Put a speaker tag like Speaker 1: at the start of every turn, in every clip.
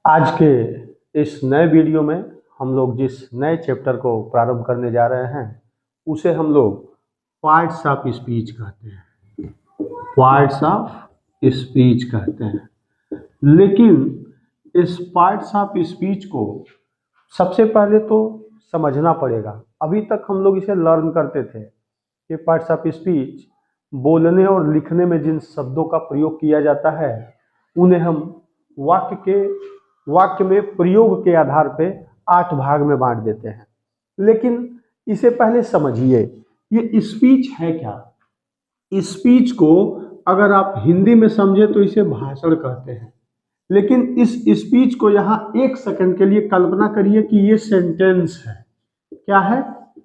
Speaker 1: आज के इस नए वीडियो में हम लोग जिस नए चैप्टर को प्रारंभ करने जा रहे हैं उसे हम लोग पार्ट्स ऑफ स्पीच कहते हैं। पार्ट्स ऑफ स्पीच कहते हैं। लेकिन इस पार्ट्स ऑफ स्पीच को सबसे पहले तो समझना पड़ेगा। अभी तक हम लोग इसे लर्न करते थे कि पार्ट्स ऑफ स्पीच बोलने और लिखने में जिन शब्दों का प्रयोग किया जाता है उन्हें हम वाक्य में प्रयोग के आधार पे 8 भाग में बांट देते हैं। लेकिन इसे पहले समझिए, ये स्पीच है क्या। स्पीच को अगर आप हिंदी में समझे तो इसे भाषण कहते हैं। लेकिन इस स्पीच को यहाँ 1 सेकंड के लिए कल्पना करिए कि ये सेंटेंस है। क्या है?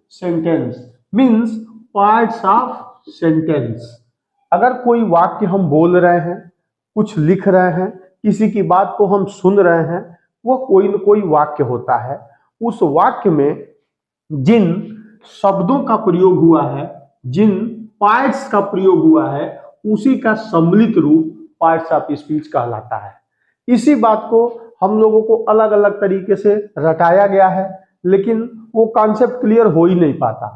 Speaker 1: Sentence means parts of sentence. अगर कोई वाक्य हम बोल रहे हैं, कुछ लिख रहे हैं, किसी की बात को हम सुन रहे हैं, वो कोई न कोई वाक्य होता है। उस वाक्य में जिन शब्दों का प्रयोग हुआ है, जिन पार्ट्स का प्रयोग हुआ है, उसी का सम्मिलित रूप पार्ट्स ऑफ स्पीच कहलाता है। इसी बात को हम लोगों को अलग अलग तरीके से रटाया गया है, लेकिन वो कॉन्सेप्ट क्लियर हो ही नहीं पाता।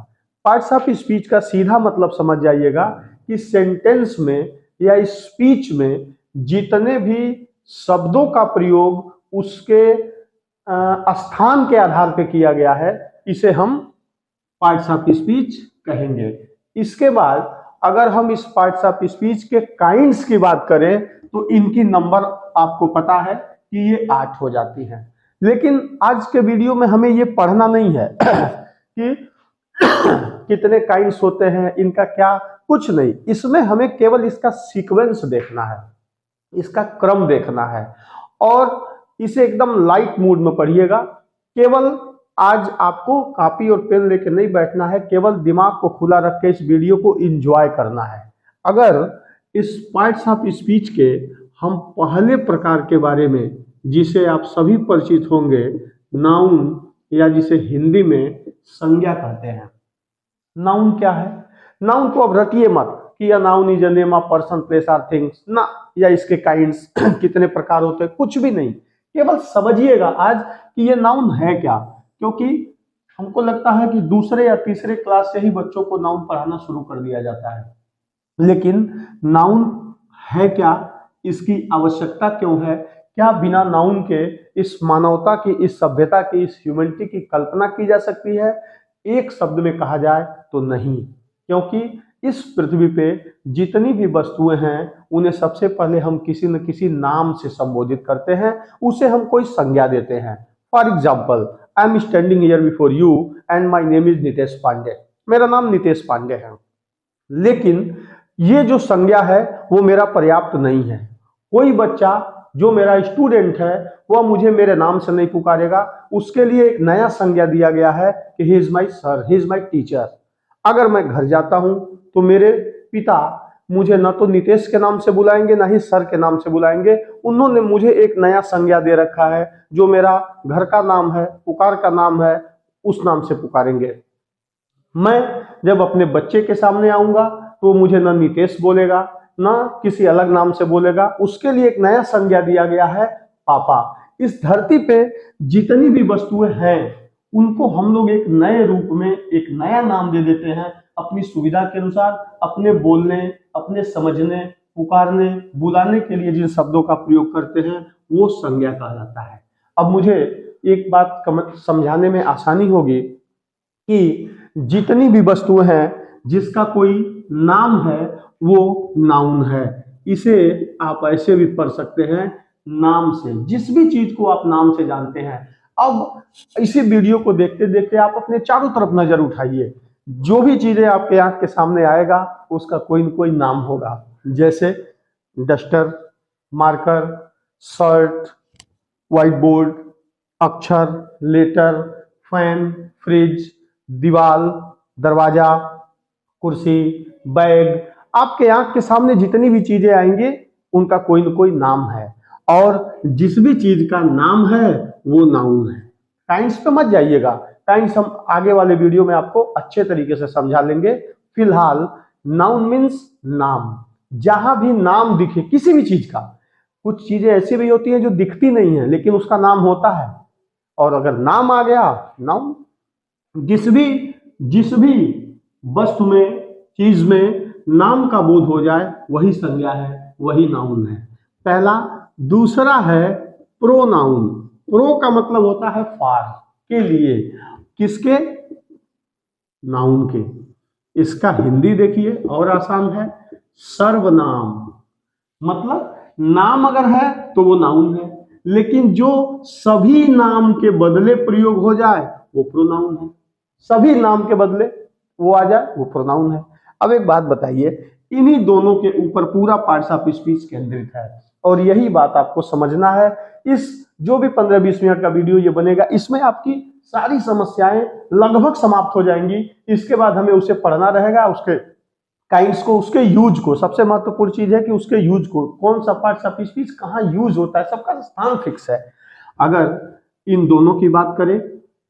Speaker 1: पार्ट्स ऑफ स्पीच का सीधा मतलब समझ जाइएगा कि सेंटेंस में या स्पीच में जितने भी शब्दों का प्रयोग उसके स्थान के आधार पर किया गया है, इसे हम पार्ट्स ऑफ स्पीच कहेंगे। इसके बाद अगर हम इस पार्ट्स ऑफ स्पीच के काइंड्स की बात करें तो इनकी नंबर आपको पता है कि ये 8 हो जाती हैं। लेकिन आज के वीडियो में हमें ये पढ़ना नहीं है कि कितने काइंड्स होते हैं, इनका क्या, कुछ नहीं। इसमें हमें केवल इसका सीक्वेंस देखना है, इसका क्रम देखना है और इसे एकदम लाइट मूड में पढ़िएगा। केवल आज आपको कॉपी और पेन लेके नहीं बैठना है, केवल दिमाग को खुला रख के इस वीडियो को एंजॉय करना है। अगर इस पार्ट्स ऑफ स्पीच के हम पहले प्रकार के बारे में, जिसे आप सभी परिचित होंगे, नाउन, या जिसे हिंदी में संज्ञा कहते हैं। नाउन क्या है? नाउन को अब रटिए मत कि या noun is a name of person, place और थिंग्स ना, या इसके काइंड्स कितने प्रकार होते हैं, कुछ भी नहीं। केवल समझिएगा आज कि ये नाउन है क्या, क्योंकि हमको लगता है कि दूसरे या तीसरे क्लास से ही बच्चों को नाउन पढ़ाना शुरू कर दिया जाता है। लेकिन नाउन है क्या, इसकी आवश्यकता क्यों है, क्या बिना नाउन के इस मानवता की, इस सभ्यता की, इस ह्यूमैनिटी की कल्पना की जा सकती है? एक शब्द में कहा जाए तो नहीं, क्योंकि इस पृथ्वी पे जितनी भी वस्तुएं हैं उन्हें सबसे पहले हम किसी न किसी नाम से संबोधित करते हैं, उसे हम कोई संज्ञा देते हैं। For example, I am standing here before you and my name is Nitesh Pandey. मेरा नाम नितेश पांडे है। लेकिन ये जो संज्ञा है वो मेरा पर्याप्त नहीं है। कोई बच्चा जो मेरा स्टूडेंट है वह मुझे मेरे नाम से नहीं पुकारेगा, उसके लिए एक नया संज्ञा दिया गया है कि he is my sir, he is my teacher. अगर मैं घर जाता हूं तो मेरे पिता मुझे न तो नितेश के नाम से बुलाएंगे, ना ही सर के नाम से बुलाएंगे। उन्होंने मुझे एक नया संज्ञा दे रखा है, जो मेरा घर का नाम है, पुकार का नाम है, उस नाम से पुकारेंगे। मैं जब अपने बच्चे के सामने आऊंगा तो मुझे न नितेश बोलेगा, ना किसी अलग नाम से बोलेगा, उसके लिए एक नया संज्ञा दिया गया है, पापा। इस धरती पे जितनी भी वस्तुएं हैं उनको हम लोग एक नए रूप में एक नया नाम दे देते हैं, अपनी सुविधा के अनुसार, अपने बोलने, अपने समझने, पुकारने, बुलाने के लिए जिन शब्दों का प्रयोग करते हैं वो संज्ञा कहलाता है। अब मुझे एक बात समझाने में आसानी होगी कि जितनी भी वस्तुएं हैं जिसका कोई नाम है वो नाउन है। इसे आप ऐसे भी पढ़ सकते हैं, नाम से। जिस भी चीज को आप नाम से जानते हैं। अब इसी वीडियो को देखते देखते आप अपने चारों तरफ नजर उठाइए, जो भी चीजें आपके आंख के सामने आएगा उसका कोई न कोई नाम होगा। जैसे duster, marker, shirt, white board, अक्षर, लेटर, फैन, फ्रिज, दीवाल, दरवाजा, कुर्सी, बैग। आपके आंख के सामने जितनी भी चीजें आएंगी उनका कोई न कोई नाम है, और जिस भी चीज का नाम है वो नाउन है। काइंड्स पे मत जाइएगा, काइंड्स हम आगे वाले वीडियो में आपको अच्छे तरीके से समझा लेंगे। फिलहाल नाउन मीन्स नाम। जहां भी नाम दिखे किसी भी चीज का, कुछ चीजें ऐसी भी होती हैं जो दिखती नहीं है लेकिन उसका नाम होता है, और अगर नाम आ गया, नाउन, जिस भी वस्तु में, चीज में नाम का बोध हो जाए वही संज्ञा है, वही नाउन है। पहला। दूसरा है प्रोनाउन। प्रो का मतलब होता है फॉर, के लिए, किसके, नाउन के। इसका हिंदी देखिए और आसान है, सर्वनाम। मतलब नाम अगर है तो वो नाउन है, लेकिन जो सभी नाम के बदले प्रयोग हो जाए वो प्रोनाउन है। सभी नाम के बदले वो आ जाए वो प्रोनाउन है। अब एक बात बताइए, इन्हीं दोनों के ऊपर पूरा पार्ट्स ऑफ स्पीच केंद्रित है, और यही बात आपको समझना है। इस जो भी 15-20 मिनट का वीडियो ये बनेगा, इसमें आपकी सारी समस्याएं लगभग समाप्त हो जाएंगी। इसके बाद हमें उसे पढ़ना रहेगा, उसके काइंड्स को, उसके यूज को। सबसे महत्वपूर्ण चीज है कि उसके यूज को, कौन सा पार्ट्स ऑफ स्पीच कहाँ यूज होता है, सबका स्थान फिक्स है। अगर इन दोनों की बात करें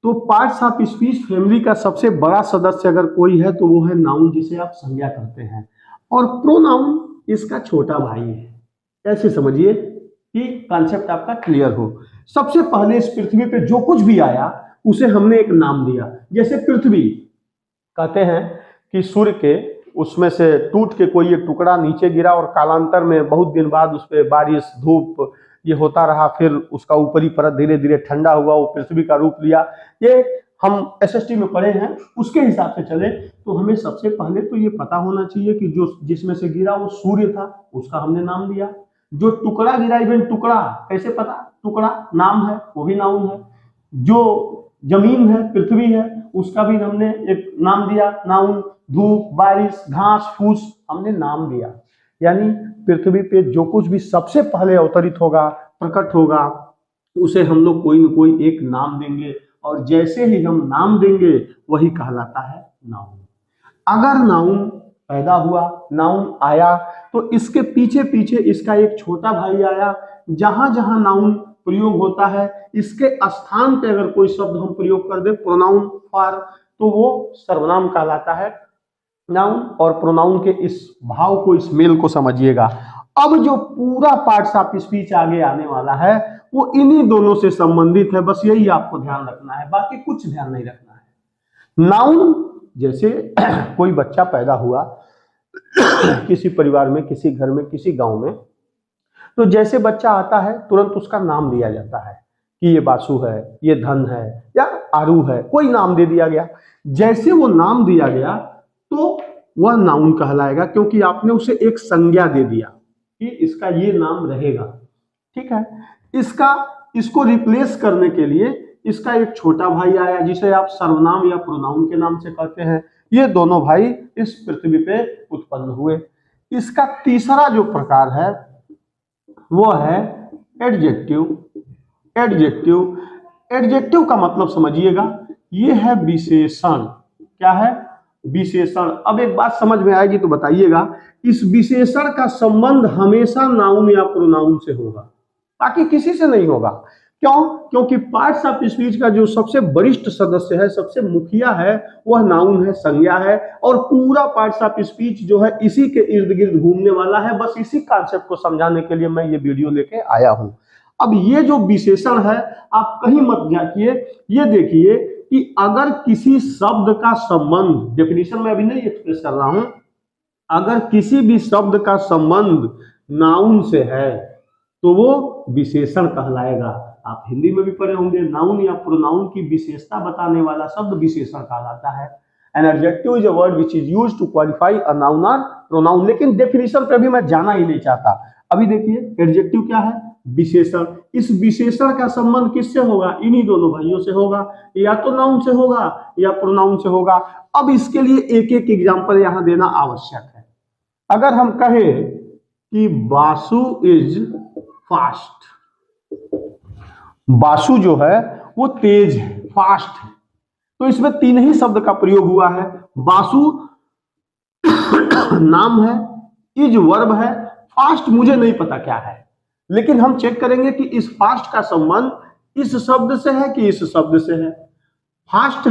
Speaker 1: तो पार्ट्स ऑफ स्पीच फैमिली का सबसे बड़ा सदस्य अगर कोई है तो वो है नाउन, जिसे आप संज्ञा करते हैं, और प्रोनाउन इसका छोटा भाई है। कैसे समझिए कि कॉन्सेप्ट आपका क्लियर हो। सबसे पहले इस पृथ्वी पे जो कुछ भी आया उसे हमने एक नाम दिया। जैसे पृथ्वी, कहते हैं कि सूर्य के उसमें से टूट के कोई एक टुकड़ा नीचे गिरा और कालांतर में बहुत दिन बाद उस पर बारिश, धूप ये होता रहा, फिर उसका ऊपरी परत धीरे धीरे ठंडा हुआ, वो पृथ्वी का रूप लिया। ये हम एसएसटी में पढ़े हैं, उसके हिसाब से चले तो हमें सबसे पहले तो ये पता होना चाहिए कि जो जिसमें से गिरा वो सूर्य था, उसका हमने नाम दिया। जो टुकड़ा गिरा, इवन टुकड़ा कैसे पता, टुकड़ा नाम है, वो भी नाउन है। जो जमीन है, पृथ्वी है, उसका भी हमने एक नाम दिया, नाउन। धूप, बारिश, घास फूस, हमने नाम दिया। यानी पृथ्वी पे जो कुछ भी सबसे पहले अवतरित होगा, प्रकट होगा, उसे हम लोग कोई न कोई एक नाम देंगे, और जैसे ही हम नाम देंगे वही कहलाता है नाउन। अगर नाउन पैदा हुआ, नाउन आया, तो इसके पीछे पीछे इसका एक छोटा भाई आया। जहां जहां नाउन प्रयोग होता है, इसके स्थान पे अगर कोई शब्द हम प्रयोग कर दे, प्रोनाउन फॉर, तो वो सर्वनाम कहलाता है। नाउन और प्रोनाउन के इस भाव को, इस मेल को समझिएगा। अब जो पूरा पार्ट्स ऑफ स्पीच आगे आने वाला है वो इन्हीं दोनों से संबंधित है, बस यही आपको ध्यान रखना है, बाकी कुछ ध्यान नहीं रखना है। नाउन, जैसे कोई बच्चा पैदा हुआ किसी परिवार में, किसी घर में, किसी गांव में, तो जैसे बच्चा आता है तुरंत उसका नाम दिया जाता है कि ये बासु है, ये धन है, या आरू है, कोई नाम दे दिया गया। जैसे वो नाम दिया गया तो वह नाउन कहलाएगा, क्योंकि आपने उसे एक संज्ञा दे दिया कि इसका ये नाम रहेगा। ठीक है। इसको रिप्लेस करने के लिए इसका एक छोटा भाई आया, जिसे आप सर्वनाम या प्रोनाउन के नाम से कहते हैं। ये दोनों भाई इस पृथ्वी पे उत्पन्न हुए। इसका तीसरा जो प्रकार है वो है एडजेक्टिव। एडजेक्टिव, एडजेक्टिव का मतलब समझिएगा, ये है विशेषण। क्या है? विशेषण। अब एक बात समझ में आएगी तो बताइएगा, इस विशेषण का संबंध हमेशा नाउन या प्रोनाउन से होगा, बाकी किसी से नहीं होगा। क्यों? क्योंकि पार्ट्स ऑफ स्पीच का जो सबसे वरिष्ठ सदस्य है, सबसे मुखिया है, वह नाउन है, संज्ञा है, और पूरा पार्ट्स ऑफ स्पीच जो है इसी के इर्द गिर्द घूमने वाला है। बस इसी कॉन्सेप्ट को समझाने के लिए मैं ये वीडियो लेके आया हूं। अब ये जो विशेषण है, आप कहीं मत जाइए, ये देखिए कि अगर किसी शब्द का संबंध, डेफिनेशन में अभी नहीं एक्सप्रेस कर रहा हूं, अगर किसी भी शब्द का संबंध नाउन से है तो वो विशेषण कहलाएगा। आप हिंदी में भी पढ़े होंगे, नाउन या प्रोनाउन की विशेषता बताने वाला शब्द विशेषण कहलाता है। An adjective is a word which is used to qualify a noun और प्रोनाउन। लेकिन डेफिनेशन पे भी मैं जाना ही नहीं चाहता। अभी देखिए, एडजेक्टिव क्या है? विशेषण। इस विशेषण का संबंध किससे होगा? इन्हीं दोनों भाइयों से होगा, या तो नाउन से होगा या प्रोनाउन से होगा। अब इसके लिए एक एक एग्जांपल यहां देना आवश्यक है। अगर हम कहें कि बासु इज फास्ट, बासु जो है वो तेज है, फास्ट है, तो इसमें तीन ही शब्द का प्रयोग हुआ है। बासु नाम है, इज वर्ब है, फास्ट मुझे नहीं पता क्या है, लेकिन हम चेक करेंगे कि इस फास्ट का संबंध इस शब्द से है कि इस शब्द से है। फास्ट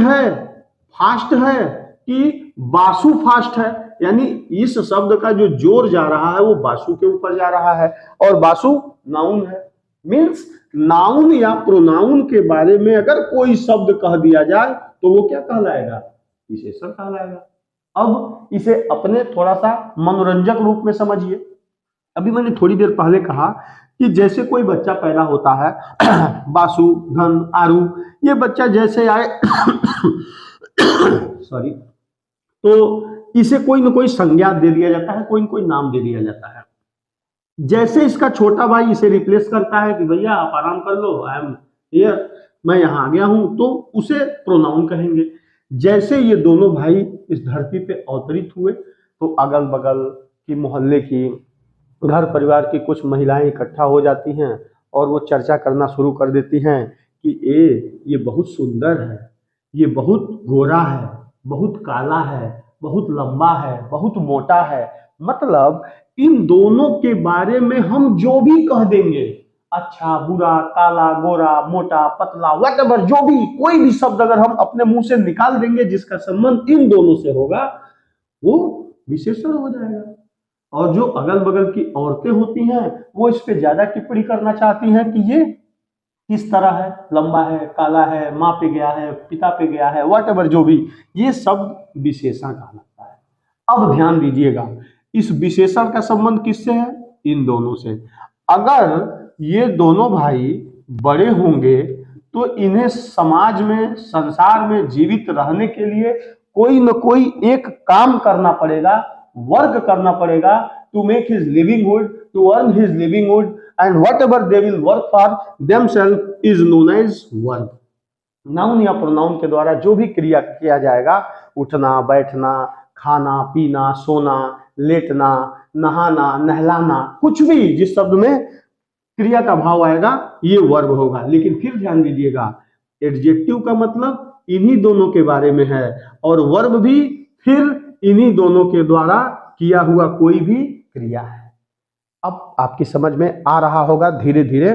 Speaker 1: है कि बासु फास्ट है, यानी इस शब्द का जो जोर जा रहा है वो बासु के ऊपर जा रहा है, और बासु नाउन है। मीन्स नाउन या प्रोनाउन के बारे में अगर कोई शब्द कह दिया जाए तो वो क्या कहलाएगा? विशेषण कहलाएगा। अब इसे अपने थोड़ा सा मनोरंजक रूप में समझिए। अभी मैंने थोड़ी देर पहले कहा कि जैसे कोई बच्चा पैदा होता है, बासु, धन, आरु, ये बच्चा जैसे आए सॉरी, तो इसे कोई न कोई संज्ञा दे दिया जाता है, कोई न कोई नाम दे दिया जाता है। जैसे इसका छोटा भाई इसे रिप्लेस करता है कि भैया आप आराम कर लो, आई एम हियर, मैं यहाँ आ गया हूं, तो उसे प्रोनाउन कहेंगे। जैसे ये दोनों भाई इस धरती पे अवतरित हुए तो अगल बगल की, मोहल्ले की, घर परिवार की कुछ महिलाएं इकट्ठा हो जाती हैं और वो चर्चा करना शुरू कर देती हैं कि ये बहुत सुंदर है, ये बहुत गोरा है, बहुत काला है, बहुत लंबा है, बहुत मोटा है। मतलब इन दोनों के बारे में हम जो भी कह देंगे, अच्छा, बुरा, काला, गोरा, मोटा, पतला, व्हाटएवर, जो भी कोई भी शब्द अगर हम अपने मुंह से निकाल देंगे जिसका संबंध इन दोनों से होगा, वो विशेषण हो जाएगा। और जो अगल बगल की औरतें होती हैं वो इस पे ज्यादा टिप्पणी करना चाहती हैं कि ये किस तरह है, लंबा है, काला है, माँ पे गया है, पिता पे गया है, व्हाटएवर, जो भी, ये सब विशेषण कहलाता है। अब ध्यान दीजिएगा, इस विशेषण का संबंध किससे है? इन दोनों से। अगर ये दोनों भाई बड़े होंगे तो इन्हें समाज में, संसार में जीवित रहने के लिए कोई न कोई एक काम करना पड़ेगा, वर्क करना पड़ेगा, to make his livelihood, to earn his livelihood, and whatever they will work for themselves is known as verb। Noun या प्रोनाउन के द्वारा जो भी क्रिया किया जाएगा, उठना, बैठना, खाना, पीना, सोना, लेटना, नहाना, नहलाना, कुछ भी जिस शब्द में क्रिया का भाव आएगा ये वर्ब होगा। लेकिन फिर ध्यान दीजिएगा, एडजेक्टिव का मतलब इन्हीं दोनों के बारे में है, और वर्ब भी फिर इन्हीं दोनों के द्वारा किया हुआ कोई भी क्रिया है। अब आपकी समझ में आ रहा होगा धीरे धीरे।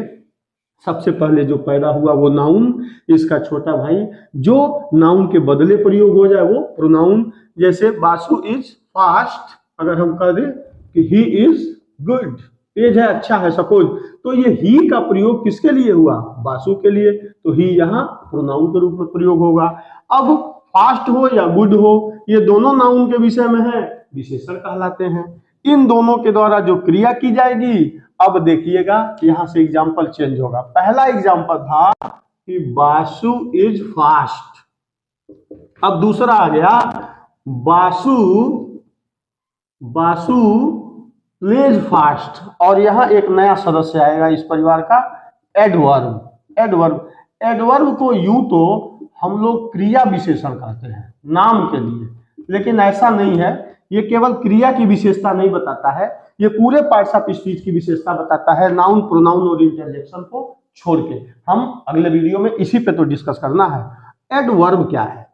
Speaker 1: सबसे पहले जो पैदा हुआ वो नाउन, इसका छोटा भाई जो नाउन के बदले प्रयोग हो जाए वो प्रोनाउन। जैसे बासु इज फास्ट, अगर हम कह दें कि ही इज गुड, तेज है, अच्छा है, सपोज, तो ये ही का प्रयोग किसके लिए हुआ? बासु के लिए, तो ही यहाँ प्रोनाउन के रूप में प्रयोग होगा। अब फास्ट हो या गुड हो, ये दोनों नाउन के विषय में है, विशेषण कहलाते हैं। इन दोनों के द्वारा जो क्रिया की जाएगी, अब देखिएगा यहां से एग्जाम्पल चेंज होगा। पहला एग्जाम्पल था कि बासु इज फास्ट, अब दूसरा आ गया बासु प्लेज फास्ट, और यहां एक नया सदस्य आएगा इस परिवार का, एडवर्ब। एडवर्ब को यूं तो हम लोग क्रिया विशेषण कहते हैं नाम के लिए, लेकिन ऐसा नहीं है। ये केवल क्रिया की विशेषता नहीं बताता है, ये पूरे पार्ट्स ऑफ स्पीच की विशेषता बताता है, नाउन, प्रोनाउन और इंटरजेक्शन को छोड़ के। हम अगले वीडियो में इसी पे तो डिस्कस करना है। एडवर्ब क्या है?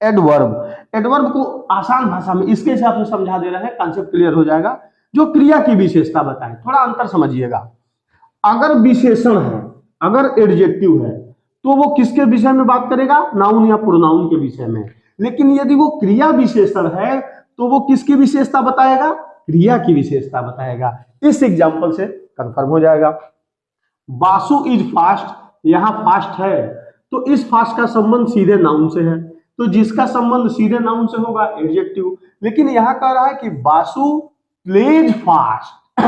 Speaker 1: एडवर्ब को आसान भाषा में इसके हिसाब से समझा दे रहे हैं, कॉन्सेप्ट क्लियर हो जाएगा। जो क्रिया की विशेषता बताए, थोड़ा अंतर समझिएगा। अगर विशेषण है, अगर एडजेक्टिव है, तो वो किसके विषय में बात करेगा? नाउन या प्रोनाउन के विषय में। लेकिन यदि वो क्रिया विशेषण है तो वो किसकी विशेषता बताएगा? क्रिया की विशेषता बताएगा। इस एग्जाम्पल से कंफर्म हो जाएगा। बासु इज फास्ट, यहां फास्ट है तो इस फास्ट का संबंध सीधे नाउन से है, तो जिसका संबंध सीधे नाउन से होगा एडजेक्टिव। लेकिन यहां कह रहा है कि बासु प्लेज फास्ट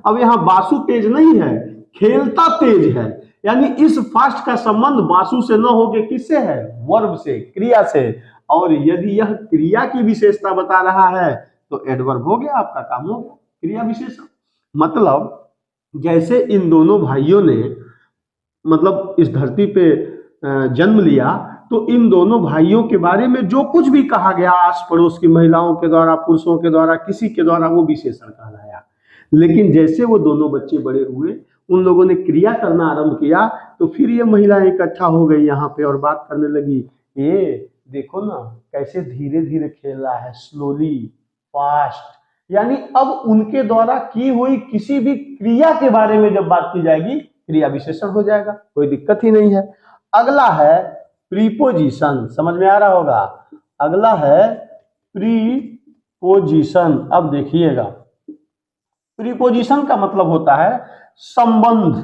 Speaker 1: अब यहां बासु तेज नहीं है, खेलता तेज है, यानी इस फास्ट का संबंध बासु से न होके किससे है? वर्ब से, क्रिया से। और यदि यह क्रिया की विशेषता बता रहा है तो एडवर्ब हो गया, आपका काम हो गया, क्रिया विशेषण। मतलब जैसे इन दोनों भाइयों ने मतलब इस धरती पे जन्म लिया, तो इन दोनों भाइयों के बारे में जो कुछ भी कहा गया आस पड़ोस की महिलाओं के द्वारा, पुरुषों के द्वारा, किसी के द्वारा, वो विशेषण कहलाया। लेकिन जैसे वो दोनों बच्चे बड़े हुए, उन लोगों ने क्रिया करना आरंभ किया, तो फिर ये महिलाएं इकट्ठा हो गई यहाँ पे और बात करने लगी, ये देखो ना कैसे धीरे धीरे खेल रहा है, स्लोली, फास्ट। यानी अब उनके द्वारा की हुई किसी भी क्रिया के बारे में जब बात की जाएगी, क्रिया विशेषण हो जाएगा, कोई दिक्कत ही नहीं है। अगला है प्रीपोजिशन, समझ में आ रहा होगा। अगला है प्रीपोजिशन। प्रीपोजिशन। अब देखिएगा, प्रीपोजिशन का मतलब होता है संबंध,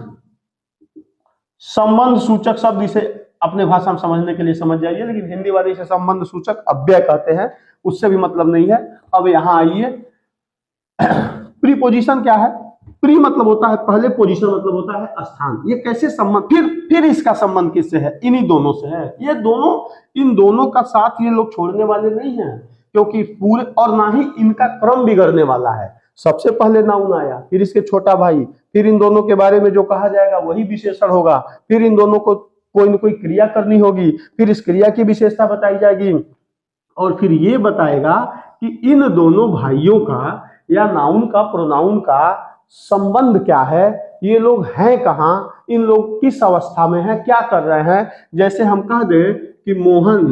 Speaker 1: संबंध सूचक शब्द। इसे अपने भाषा में समझने के लिए समझ जाइए, लेकिन हिंदी वाले इसे संबंध सूचक अव्यय कहते हैं, उससे भी मतलब नहीं है। अब यहां आइए, प्रीपोजिशन क्या है? प्री मतलब होता है पहले, पोजीशन मतलब होता है स्थान। ये कैसे संबंध, फिर इसका संबंध किससे है? इन्हीं दोनों से है। ये दोनों, इन दोनों का साथ ये लोग छोड़ने वाले नहीं हैं, क्योंकि पूरे, और ना ही इनका क्रम बिगड़ने वाला है। सबसे पहले नाउन आया, फिर इसके छोटा भाई, फिर इन दोनों के बारे में जो कहा जाएगा वही विशेषण होगा, फिर इन दोनों को कोई न कोई क्रिया करनी होगी, फिर इस क्रिया की विशेषता बताई जाएगी, और फिर ये बताएगा कि इन दोनों भाइयों का या नाउन का प्रोनाउन का संबंध क्या है, ये लोग हैं कहाँ, इन लोग किस अवस्था में हैं, क्या कर रहे हैं। जैसे हम कह दें कि Mohan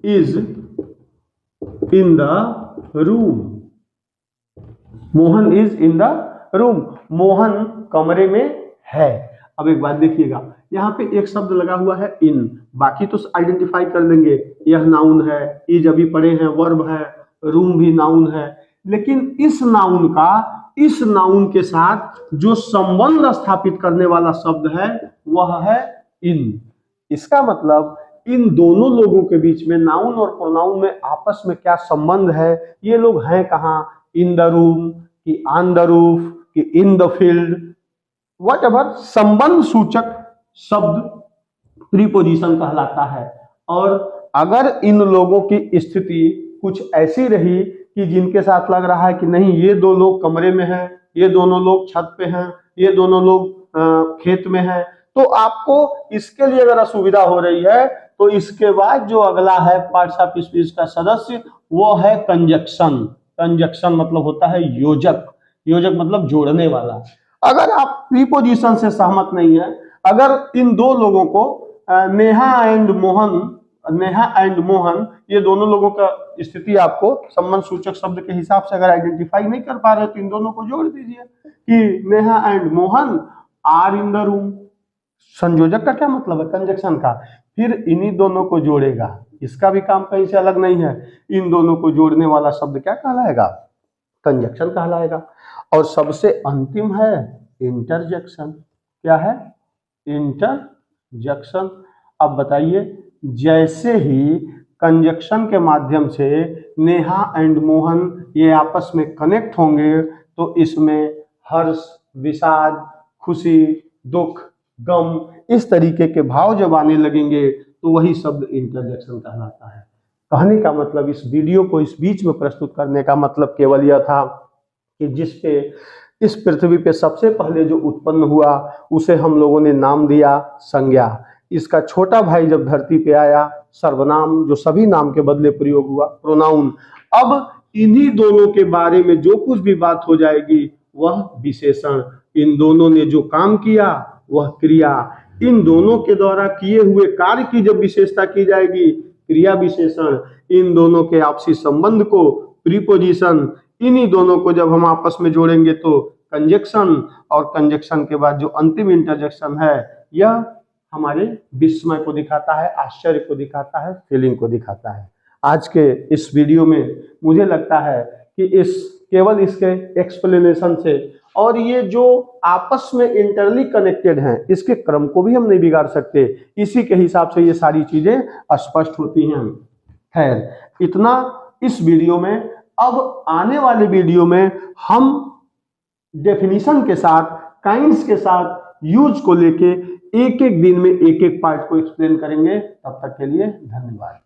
Speaker 1: is in the room, Mohan is in the room, Mohan कमरे में है। अब एक बात देखिएगा, यहाँ पे एक शब्द लगा हुआ है इन, बाकी तो आइडेंटिफाई कर लेंगे, यह नाउन है, इज अभी पढ़े हैं, वर्ब है, रूम भी नाउन है, लेकिन इस नाउन का इस नाउन के साथ जो संबंध स्थापित करने वाला शब्द है वह है इन। इसका मतलब इन दोनों लोगों के बीच में, नाउन और प्रोनाउन में आपस में क्या संबंध है, ये लोग हैं कहाँ, इन द रूम कि ऑन द रूफ कि इन द फील्ड, व्हाटएवर, संबंध सूचक शब्द प्रीपोजिशन कहलाता है। और अगर इन लोगों की स्थिति कुछ ऐसी रही कि जिनके साथ लग रहा है कि नहीं ये दो लोग कमरे में हैं, ये दोनों लोग छत पे हैं, ये दोनों लोग खेत में हैं, तो आपको इसके लिए अगर असुविधा हो रही है तो इसके बाद जो अगला है पार्ट्स ऑफ स्पीच का सदस्य, वो है कंजक्शन। कंजक्शन मतलब होता है योजक, योजक मतलब जोड़ने वाला। अगर आप प्रीपोजिशन से सहमत नहीं है, अगर इन दो लोगों को नेहा एंड मोहन, ये दोनों लोगों का स्थिति आपको संबंध सूचक शब्द के हिसाब से अगर आइडेंटिफाई नहीं कर पा रहे तो इन दोनों को जोड़ दीजिए कि Neha and Mohan are in the room. संयोजक का क्या मतलब है? कंजक्शन का। फिर इन्हीं दोनों को जोड़ेगा, इसका भी काम कहीं से अलग नहीं है। इन दोनों को जोड़ने वाला शब्द क्या कहलाएगा? कंजक्शन कहलाएगा। और सबसे अंतिम है इंटरजेक्शन। क्या है? इंटरजेक्शन। अब बताइए, जैसे ही कंजक्शन के माध्यम से नेहा एंड मोहन ये आपस में कनेक्ट होंगे तो इसमें हर्ष, विषाद, खुशी, दुख, गम, इस तरीके के भाव जब आने लगेंगे तो वही शब्द इंटरजेक्शन कहलाता है। कहने का मतलब, इस वीडियो को इस बीच में प्रस्तुत करने का मतलब केवल यह था कि जिसपे इस पृथ्वी पे सबसे पहले जो उत्पन्न हुआ उसे हम लोगों ने नाम दिया संज्ञा। इसका छोटा भाई जब धरती पे आया, सर्वनाम, जो सभी नाम के बदले प्रयोग हुआ, प्रोनाउन। अब इन्हीं दोनों के बारे में जो कुछ भी बात हो जाएगी वह विशेषण। इन दोनों ने जो काम किया वह क्रिया। इन दोनों के द्वारा किए हुए कार्य की जब विशेषता की जाएगी, क्रिया विशेषण। इन दोनों के आपसी संबंध को प्रीपोजिशन। इन्हीं दोनों को जब हम आपस में जोड़ेंगे तो कंजक्शन। और कंजक्शन के बाद जो अंतिम इंटरजेक्शन है, यह हमारे विस्मय को दिखाता है, आश्चर्य को दिखाता है, फीलिंग को दिखाता है। आज के इस वीडियो में मुझे लगता है कि केवल इसके एक्सप्लेनेशन से, और ये जो आपस में इंटरली कनेक्टेड हैं, इसके क्रम को भी हम नहीं बिगाड़ सकते, इसी के हिसाब से ये सारी चीजें स्पष्ट होती हैं। खैर, इतना इस वीडियो में। अब आने वाले वीडियो में हम डेफिनेशन के साथ, काइंड्स के साथ, यूज को लेके एक एक दिन में एक एक पार्ट को एक्सप्लेन करेंगे। तब तक के लिए धन्यवाद।